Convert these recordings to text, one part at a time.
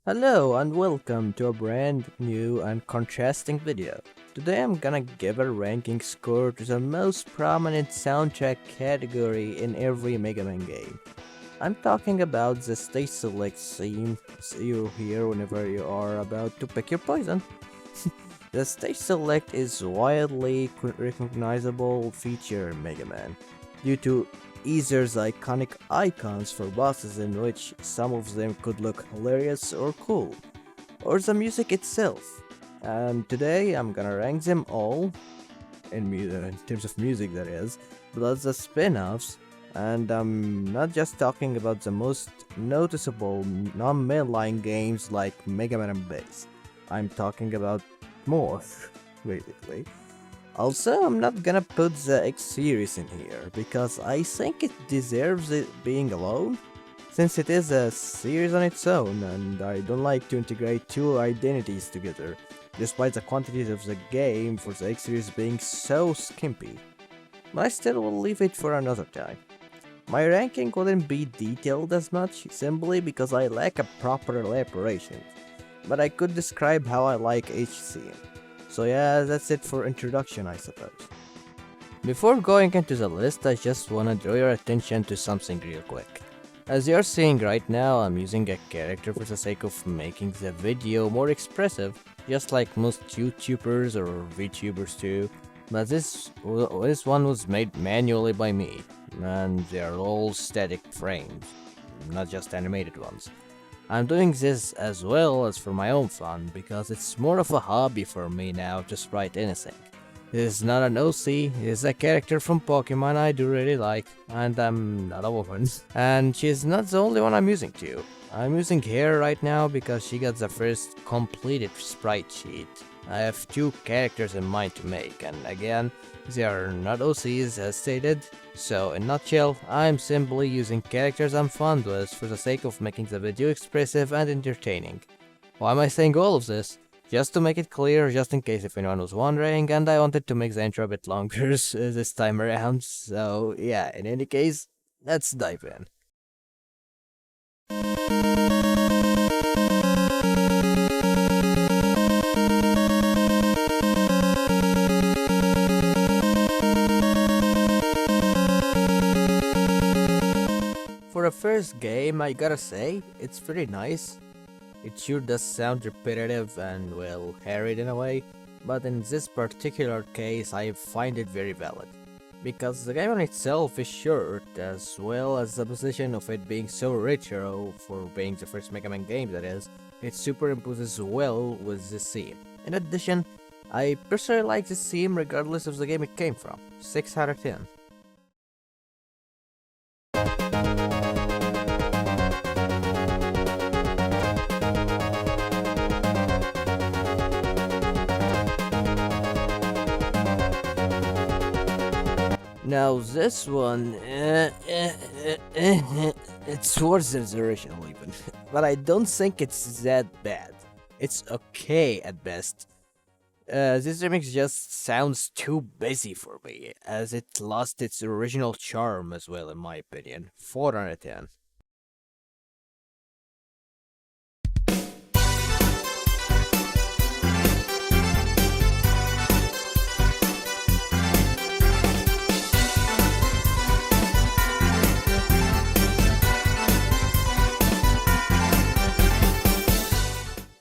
Hello and welcome to a brand new and contrasting video. Today I'm gonna give a ranking score to the most prominent soundtrack category in every Mega Man game. I'm talking about the stage select theme you hear whenever you are about to pick your poison. The stage select is widely recognizable feature in Mega Man due to Ether's iconic icons for bosses, in which some of them could look hilarious or cool, or the music itself. And today I'm gonna rank them all in terms of music, that is, plus the spin-offs. And I'm not just talking about the most noticeable non-mainline games like Mega Man and Bass. I'm talking about more, basically. Also, I'm not gonna put the X series in here because I think it deserves it being alone, since it is a series on its own and I don't like to integrate two identities together, despite the quantities of the game for the X series being so skimpy. But I still will leave it for another time. My ranking wouldn't be detailed as much, simply because I lack a proper elaboration, but I could describe how I like each scene. So yeah, that's it for introduction, I suppose. Before going into the list, I just wanna draw your attention to something real quick. As you're seeing right now, I'm using a character for the sake of making the video more expressive, just like most YouTubers or VTubers too. But this one was made manually by me, and they are all static frames, not just animated ones. I'm doing this as well as for my own fun, because it's more of a hobby for me now to sprite anything. This is not an OC, it is a character from Pokemon I do really like, and I'm not a woman. And she's not the only one I'm using too. I'm using her right now because she got the first completed sprite sheet. I have two characters in mind to make, and again, they are not OCs as stated. So, in a nutshell, I'm simply using characters I'm fond with for the sake of making the video expressive and entertaining. Why am I saying all of this? Just to make it clear, just in case if anyone was wondering, and I wanted to make the intro a bit longer this time around, so yeah, in any case, let's dive in. For a first game, I gotta say, it's pretty nice. It sure does sound repetitive and, well, harried in a way, but in this particular case I find it very valid. Because the game on itself is short, as well as the position of it being so retro for being the first Mega Man game, that is, it superimposes well with this theme. In addition, I personally like this theme regardless of the game it came from. 6 out of 10. Now this one, it's worse than the original even, but I don't think it's that bad. It's okay at best. This remix just sounds too busy for me, as it lost its original charm as well in my opinion. 4 out of 10.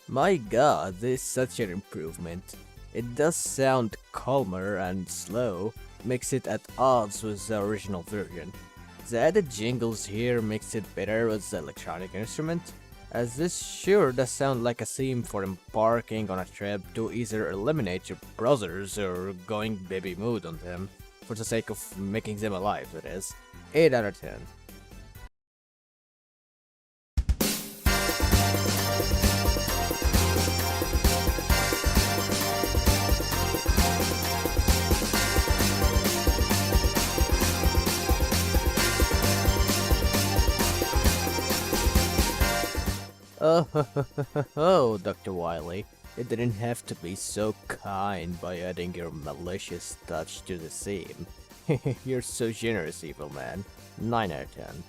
My god, this is such an improvement. It does sound calmer and slow, makes it at odds with the original version. The added jingles here makes it better with the electronic instrument, as this sure does sound like a theme for embarking on a trip to either eliminate your brothers or going baby mood on them, for the sake of making them alive, that is. 8 out of 10. Oh, Dr. Wily, it didn't have to be so kind by adding your malicious touch to the theme. You're so generous, evil man. 9 out of 10.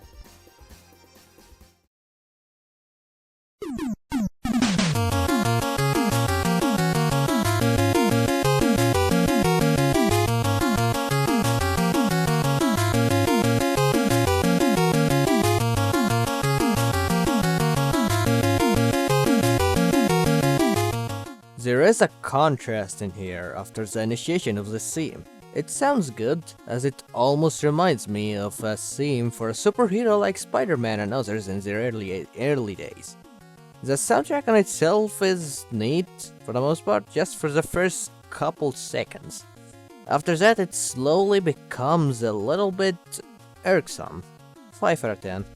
There is a contrast in here after the initiation of this theme. It sounds good, as it almost reminds me of a theme for a superhero like Spider-Man and others in their early days. The soundtrack on itself is neat, for the most part, just for the first couple seconds. After that, it slowly becomes a little bit irksome. 5 out of 10.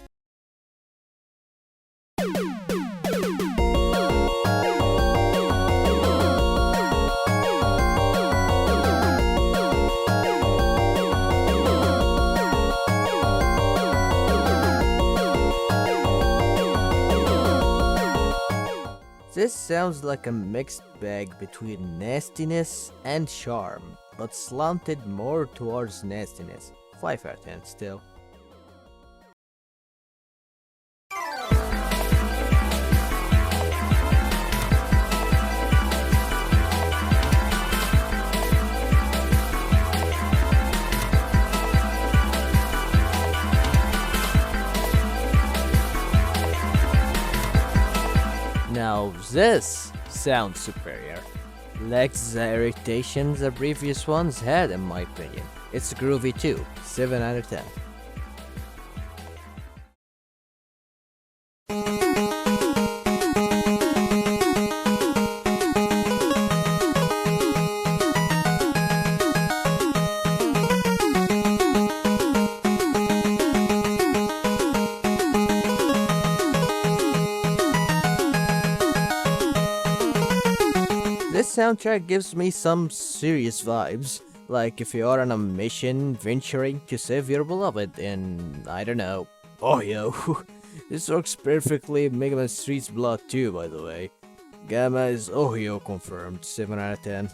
This sounds like a mixed bag between nastiness and charm, but slanted more towards nastiness. 5 out of 10 still. Now this sounds superior. Lacks the irritation the previous ones had in my opinion. It's groovy too, 7 out of 10. This soundtrack gives me some serious vibes, like if you are on a mission venturing to save your beloved in, I don't know, Ohio. This works perfectly in Mega Man Street's Blood 2, by the way. Gamma is Ohio confirmed, 7 out of 10.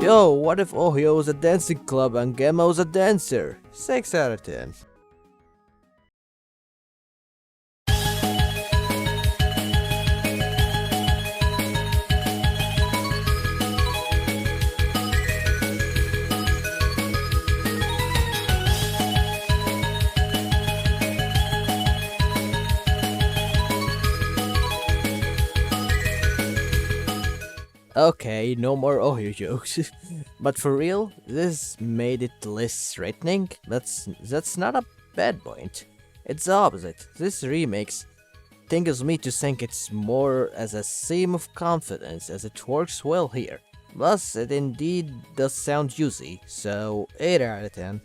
Yo, what if Ohio was a dancing club and Gamma was a dancer? 6 out of 10. Okay, no more Ohio jokes. But for real, this made it less threatening. That's not a bad point. It's the opposite. This remix tingles me to think it's more as a theme of confidence, as it works well here. Plus, it indeed does sound juicy, so 8 out of 10.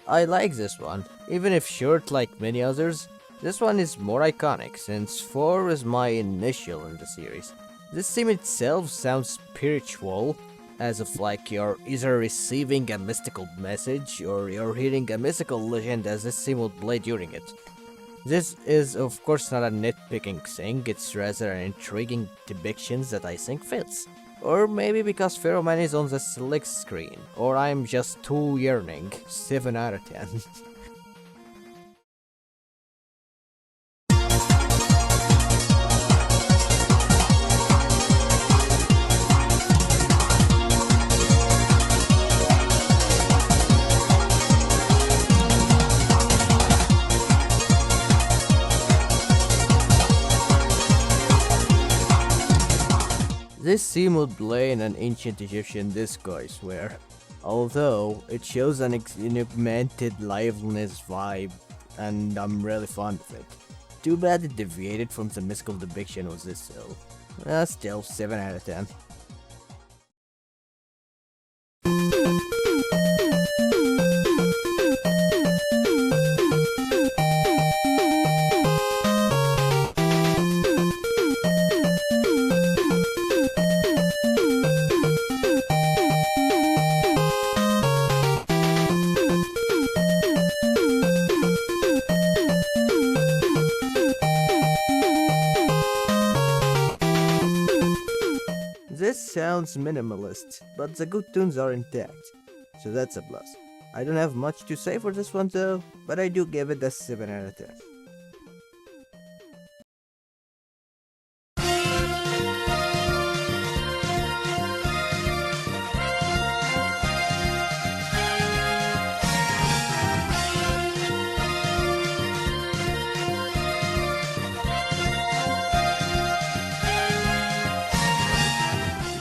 I like this one, even if short like many others. This one is more iconic, since 4 is my initial in the series. This theme itself sounds spiritual, as if like you're either receiving a mystical message or you're hearing a mystical legend as this theme would play during it. This is of course not a nitpicking thing, it's rather an intriguing depiction that I think fits. Or maybe because Pheroman is on the select screen, or I'm just too yearning, 7 out of 10. This theme would play in an ancient Egyptian disco, I swear. Although, it shows an enigmatic liveliness vibe, and I'm really fond of it. Too bad it deviated from the mystical depiction of this though. Still, 7 out of 10. This sounds minimalist, but the good tunes are intact, so that's a plus. I don't have much to say for this one though, but I do give it a 7 out of 10.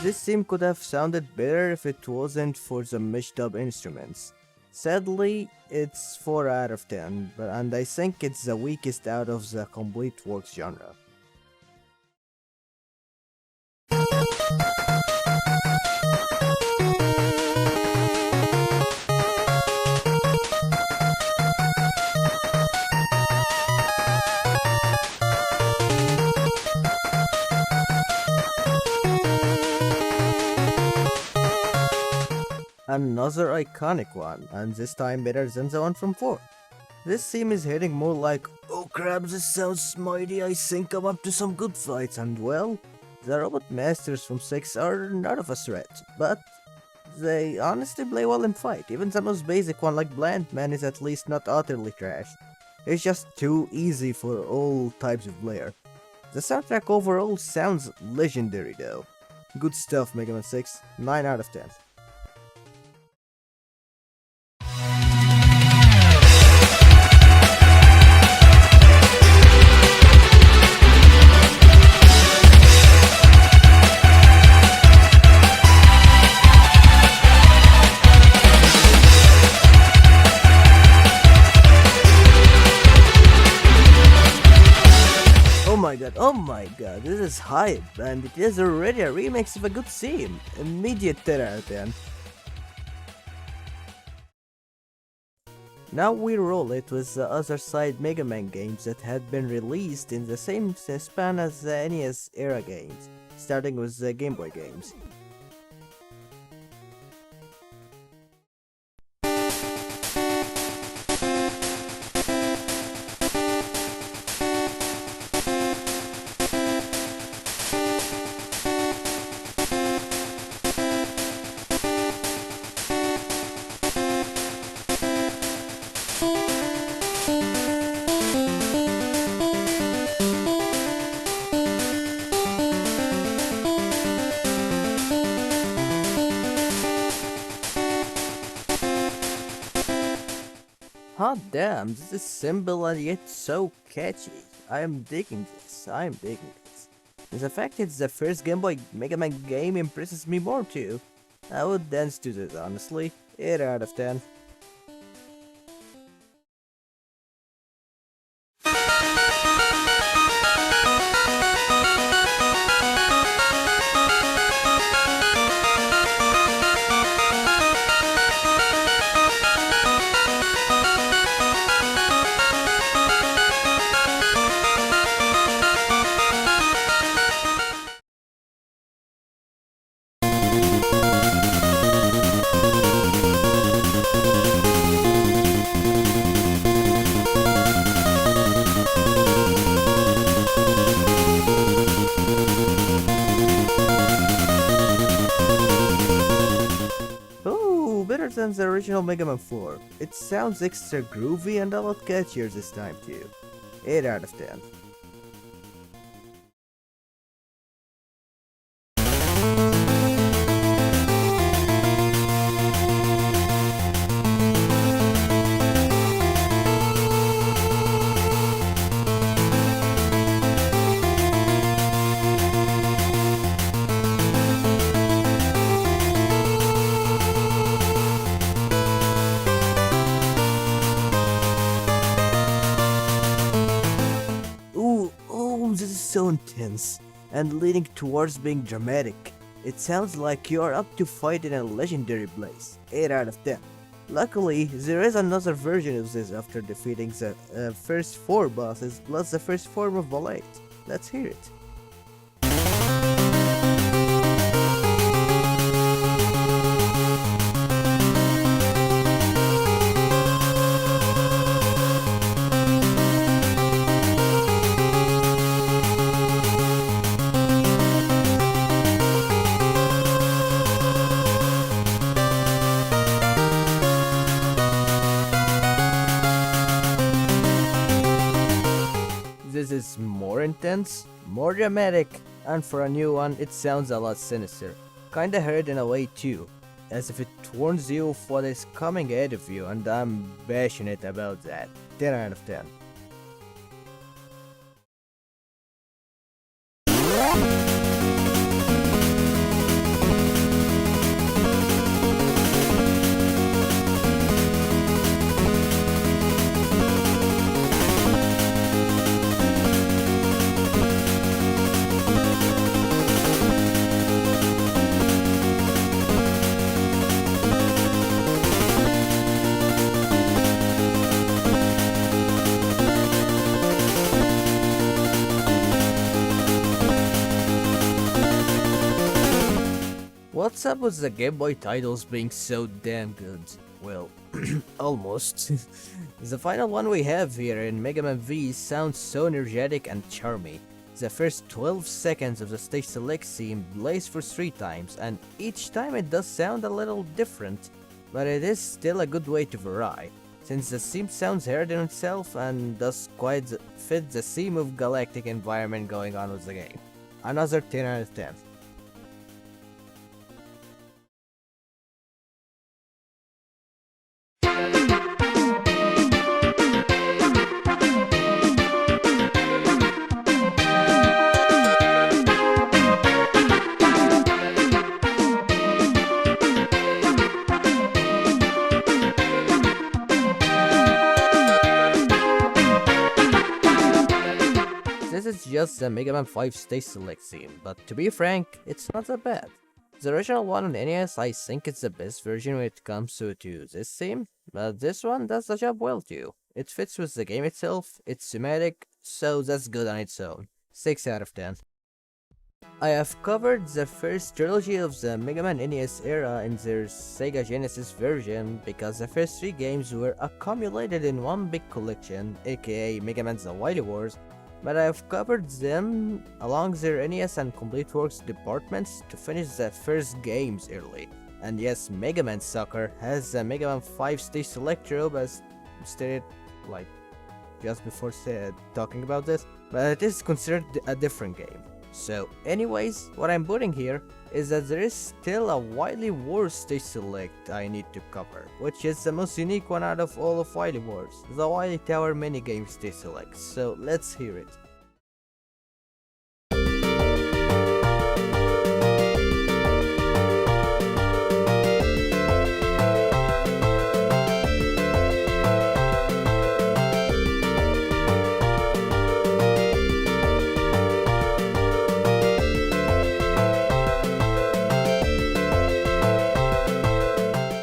This theme could have sounded better if it wasn't for the meshed up instruments. Sadly, it's 4 out of 10, and I think it's the weakest out of the complete works genre. Another iconic one, and this time better than the one from 4. This theme is hitting more like, oh crap, this sounds mighty, I think I'm up to some good fights, and well, the robot masters from 6 are not of a threat, but they honestly play well in fight. Even the most basic one like Bland Man is at least not utterly trash. It's just too easy for all types of player. The soundtrack overall sounds legendary though. Good stuff, Mega Man 6, 9 out of 10. Oh my god, this is hype, and it is already a remix of a good theme. Immediate 10 out of 10. Now we roll it with the other side Mega Man games that had been released in the same span as the NES era games, starting with the Game Boy games. Hot damn, this is simple and yet so catchy. I am digging this. And the fact it's the first Game Boy Mega Man game impresses me more too. I would dance to this honestly. 8 out of 10. Better than the original Mega Man 4. It sounds extra groovy and a lot catchier this time too. 8 out of 10. This is so intense and leading towards being dramatic. It sounds like you're up to fight in a legendary place. 8 out of 10. Luckily, there is another version of this after defeating the first 4 bosses plus the first form of Albeit. Let's hear it. intense, more dramatic, and for a new one, it sounds a lot sinister. Kinda heard in a way too, as if it warns you of what is coming ahead of you, and I'm passionate about that. 10 out of 10. What's up with the Game Boy titles being so damn good? Well, almost. The final one we have here in Mega Man V sounds so energetic and charmy. The first 12 seconds of the stage select theme plays for 3 times, and each time it does sound a little different, but it is still a good way to vary, since the theme sounds heard in itself and does quite fit the theme of galactic environment going on with the game. Another 10 out of 10. This is just the Mega Man 5 stage select theme, but to be frank, it's not that bad. The original one on NES, I think it's the best version when it comes to this theme, but this one does the job well too. It fits with the game itself, it's thematic, so that's good on its own. 6 out of 10. I have covered the first trilogy of the Mega Man NES era in their Sega Genesis version because the first 3 games were accumulated in one big collection, aka Mega Man's The Wily Wars, but I have covered them along their NES and Complete Works departments to finish the first games early. And yes, Mega Man Soccer has the Mega Man 5 stage select trope as stated like just before talking about this, but it is considered a different game. So anyways, what I'm putting here is that there is still a Wily Wars stage select I need to cover, which is the most unique one out of all of Wily Wars, the Wily Tower minigame stage select, so let's hear it.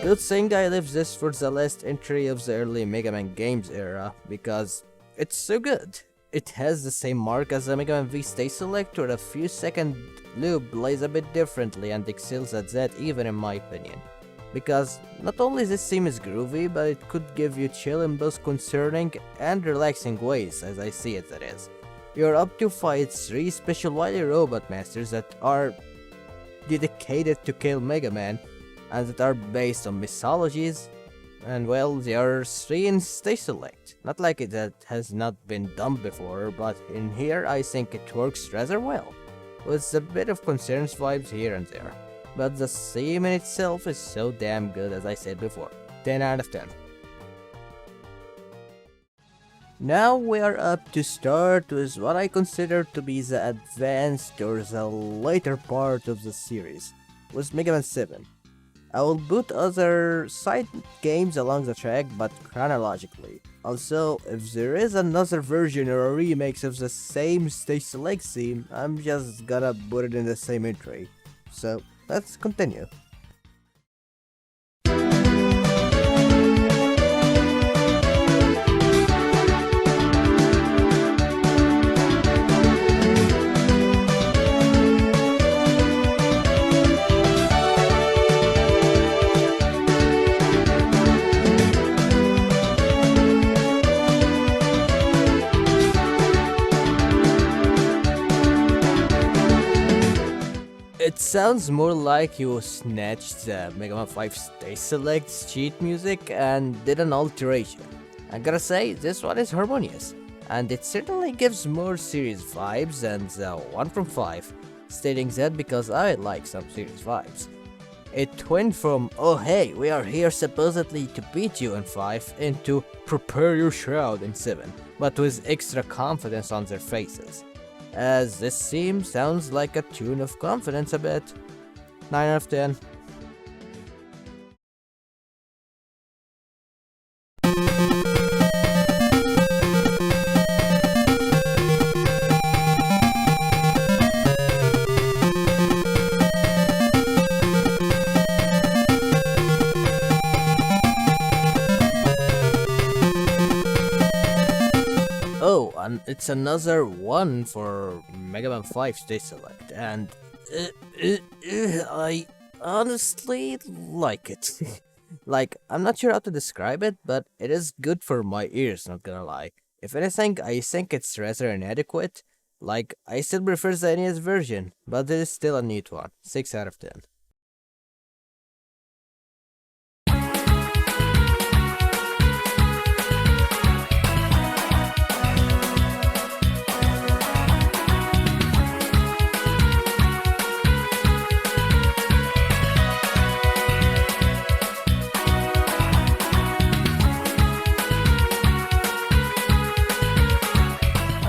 Good thing I left this for the last entry of the early Mega Man games era, because it's so good. It has the same mark as the Mega Man V stage select, where a few second loop plays a bit differently and excels at that even in my opinion. Because not only this theme is groovy, but it could give you chill in both concerning and relaxing ways, as I see it that is. You're up to fight 3 special Wily Robot Masters that are dedicated to kill Mega Man, and that are based on mythologies, and well, they are 3 in stage select. Not like it that has not been done before, but in here I think it works rather well, with a bit of concerns vibes here and there. But the theme in itself is so damn good, as I said before. 10 out of 10. Now we are up to start with what I consider to be the advanced or the later part of the series, with Mega Man 7. I will put other side games along the track, but chronologically. Also, if there is another version or a remix of the same stage select theme, I'm just gonna put it in the same entry. So, let's continue. It sounds more like you snatched the Mega Man 5 stage select's cheat music and did an alteration. I gotta say, this one is harmonious. and it certainly gives more series vibes than the one from 5, stating that because I like some series vibes. It went from, oh hey, we are here supposedly to beat you in 5, into prepare your shroud in 7, but with extra confidence on their faces. As this theme sounds like a tune of confidence a bit. 9 out of 10. Oh, and it's another one for Mega Man 5 Stage Select, and I honestly like it. Like, I'm not sure how to describe it, but it is good for my ears, not gonna lie. If anything, I think it's rather inadequate. Like, I still prefer the NES version, but it is still a neat one. 6 out of 10.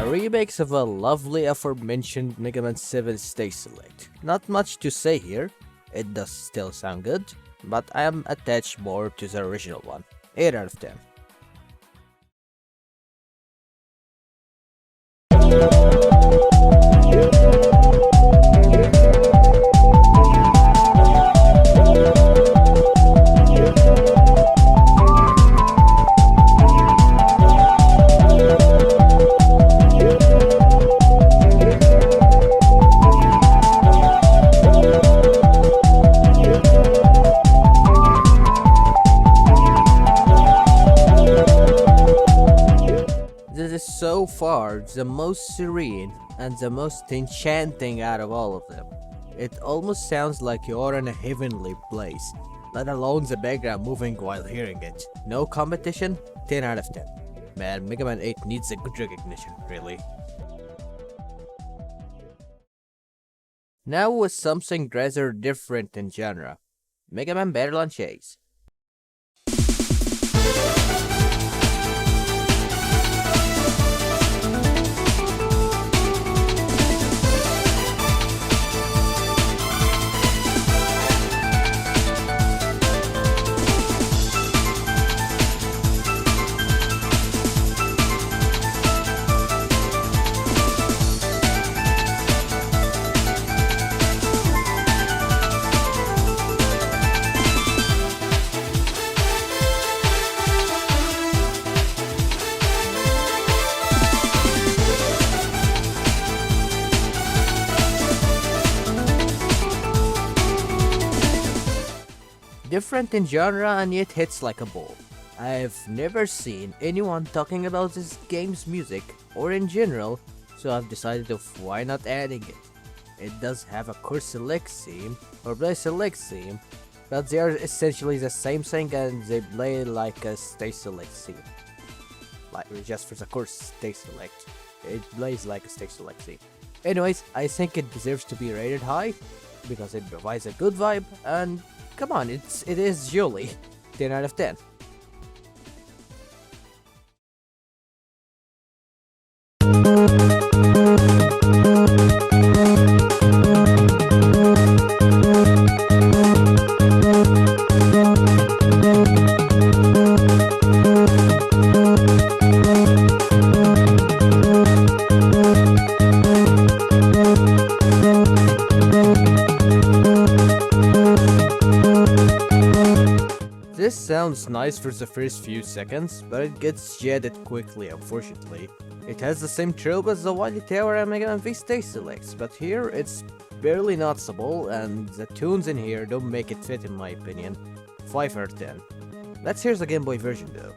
Remakes of a lovely aforementioned Mega Man 7 Stage Select. Not much to say here, it does still sound good, but I am attached more to the original one. 8 out of 10. This is so far the most serene and the most enchanting out of all of them. It almost sounds like you're in a heavenly place, let alone the background moving while hearing it. No competition, 10 out of 10. Man, Mega Man 8 needs a good recognition, really. Now with something rather different in genre. Mega Man Battle and Chase. Different in genre and yet hits like a ball. I've never seen anyone talking about this game's music, or in general, so I've decided of why not adding it. It does have a course select theme, or play select theme, but they are essentially the same thing and they play like a stage select theme. Like, just for the course stage select, it plays like a stage select theme. Anyways, I think it deserves to be rated high, because it provides a good vibe, and come on, it is Julie. 10 out of 10. This sounds nice for the first few seconds, but it gets jaded quickly, unfortunately. It has the same trope as the Wily Tower and Mega Man V Stage Selects, but here it's barely noticeable, and the tunes in here don't make it fit in my opinion. 5 out of 10. Let's hear the Game Boy version though.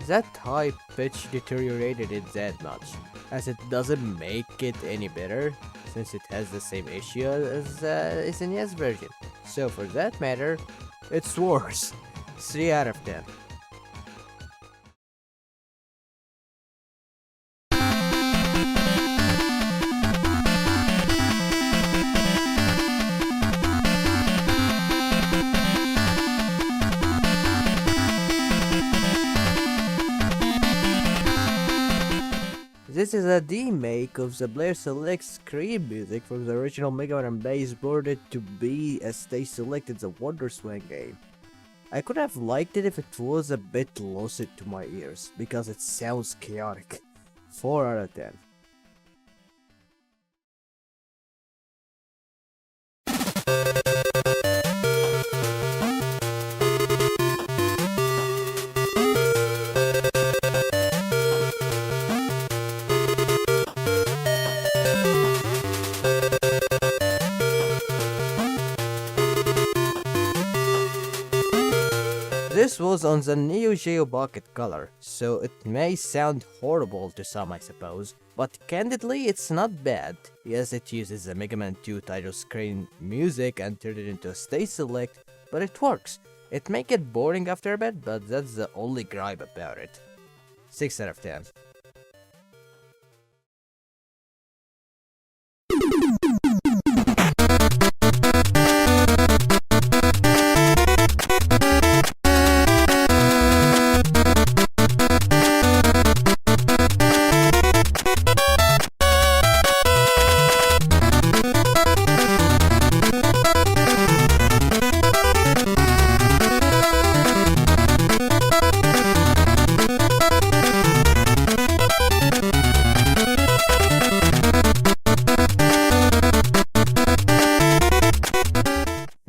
that high pitch deteriorated it that much, as it doesn't make it any better, since it has the same issue as the SNES version. So for that matter, it's worse. 3 out of 10. This is a remake of the player select screen music from the original Mega Man base, ported to be a stage select in the Wonder Swing game. I could have liked it if it was a bit lucid to my ears, because it sounds chaotic. 4 out of 10. This was on the Neo Geo Pocket Color, so it may sound horrible to some, I suppose, but candidly it's not bad. Yes, it uses the Mega Man 2 title screen music and turned it into a stage select, but it works. It may get boring after a bit, but that's the only gripe about it. 6 out of 10.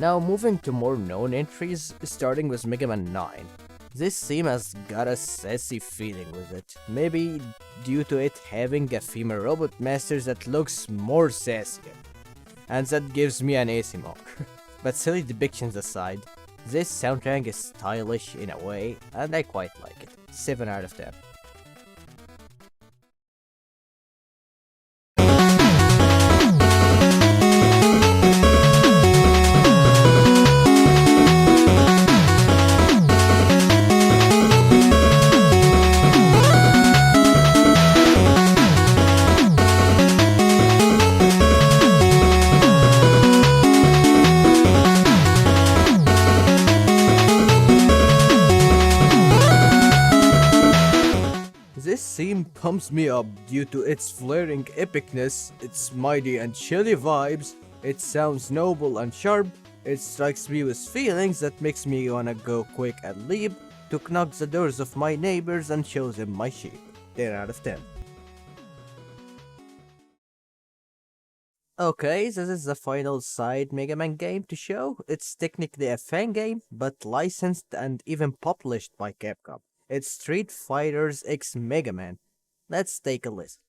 Now moving to more known entries, starting with Mega Man 9. This theme has got a sassy feeling with it, maybe due to it having a female robot master that looks more sassier, and that gives me an AC mark. But silly depictions aside, this soundtrack is stylish in a way, and I quite like it. 7 out of 10. This theme pumps me up due to its flaring epicness, its mighty and chilly vibes, it sounds noble and sharp, it strikes me with feelings that makes me wanna go quick and leap to knock the doors of my neighbors and show them my sheep. 10 out of 10. Okay, this is the final side Mega Man game to show. It's technically a fan game, but licensed and even published by Capcom. It's Street Fighter X Mega Man. Let's take a listen.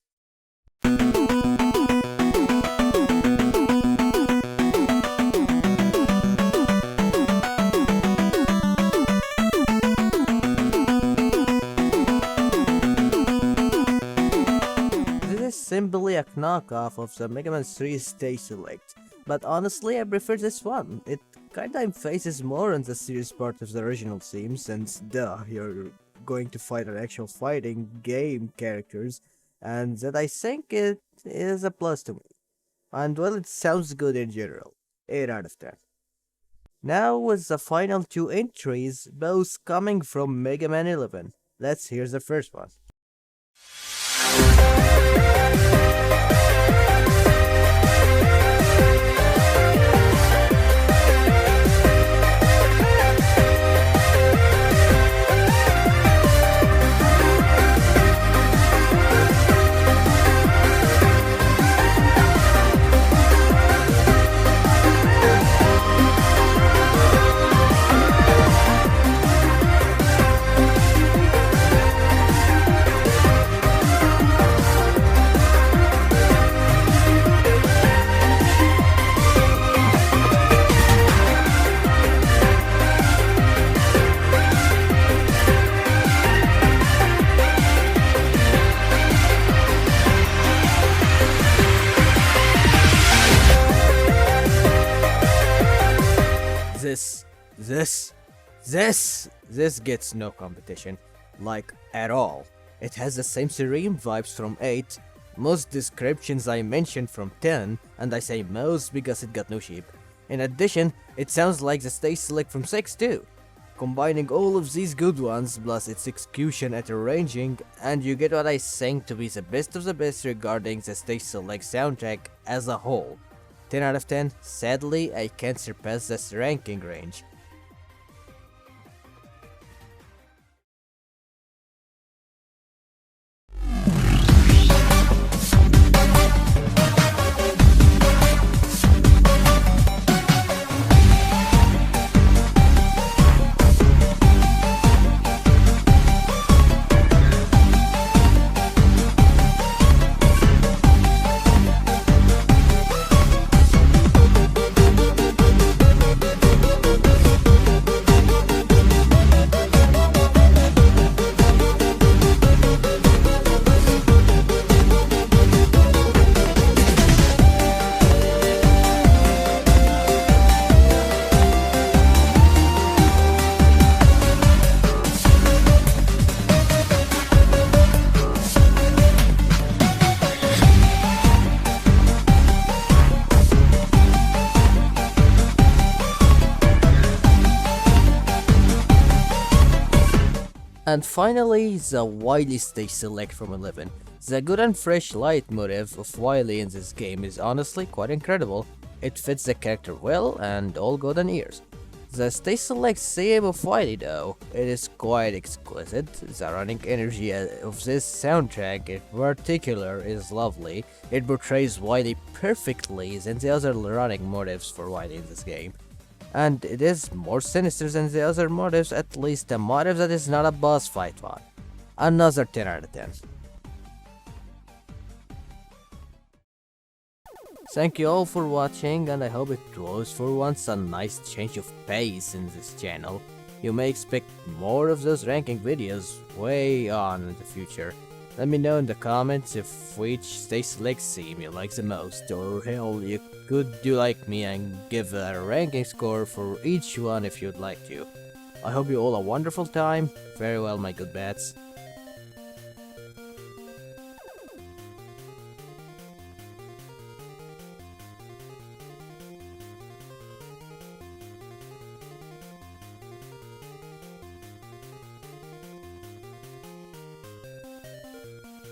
This is simply a knockoff of the Mega Man 3 Stage Select, but honestly I prefer this one. It kinda emphasizes more on the serious part of the original theme, since duh, you're going to fight an actual fighting game characters, and that I think it is a plus to me. And well, it sounds good in general. 8 out of 10. Now with the final 2 entries, both coming from Mega Man 11. Let's hear the first one. This, this gets no competition, like at all. It has the same serene vibes from 8, most descriptions I mentioned from 10, and I say most because it got no sheep. In addition, it sounds like the stage select from 6 too. Combining all of these good ones plus its execution at arranging, and you get what I think to be the best of the best regarding the stage select soundtrack as a whole. 10 out of 10, sadly I can't surpass this ranking range. And finally, the Wily stage select from 11. The good and fresh light motive of Wily in this game is honestly quite incredible. It fits the character well and all golden ears. The stage select same of Wily though, it is quite exquisite. The running energy of this soundtrack in particular is lovely. It portrays Wily perfectly than the other running motives for Wily in this game. And it is more sinister than the other motives, at least a motive that is not a boss fight one. Another 10 out of 10. Thank you all for watching, and I hope it was for once a nice change of pace in this channel. You may expect more of those ranking videos way on in the future. Let me know in the comments if which stage select theme you like the most, or hell, you could do like me and give a ranking score for each one if you'd like to. I hope you all a wonderful time. Very well, my good bats.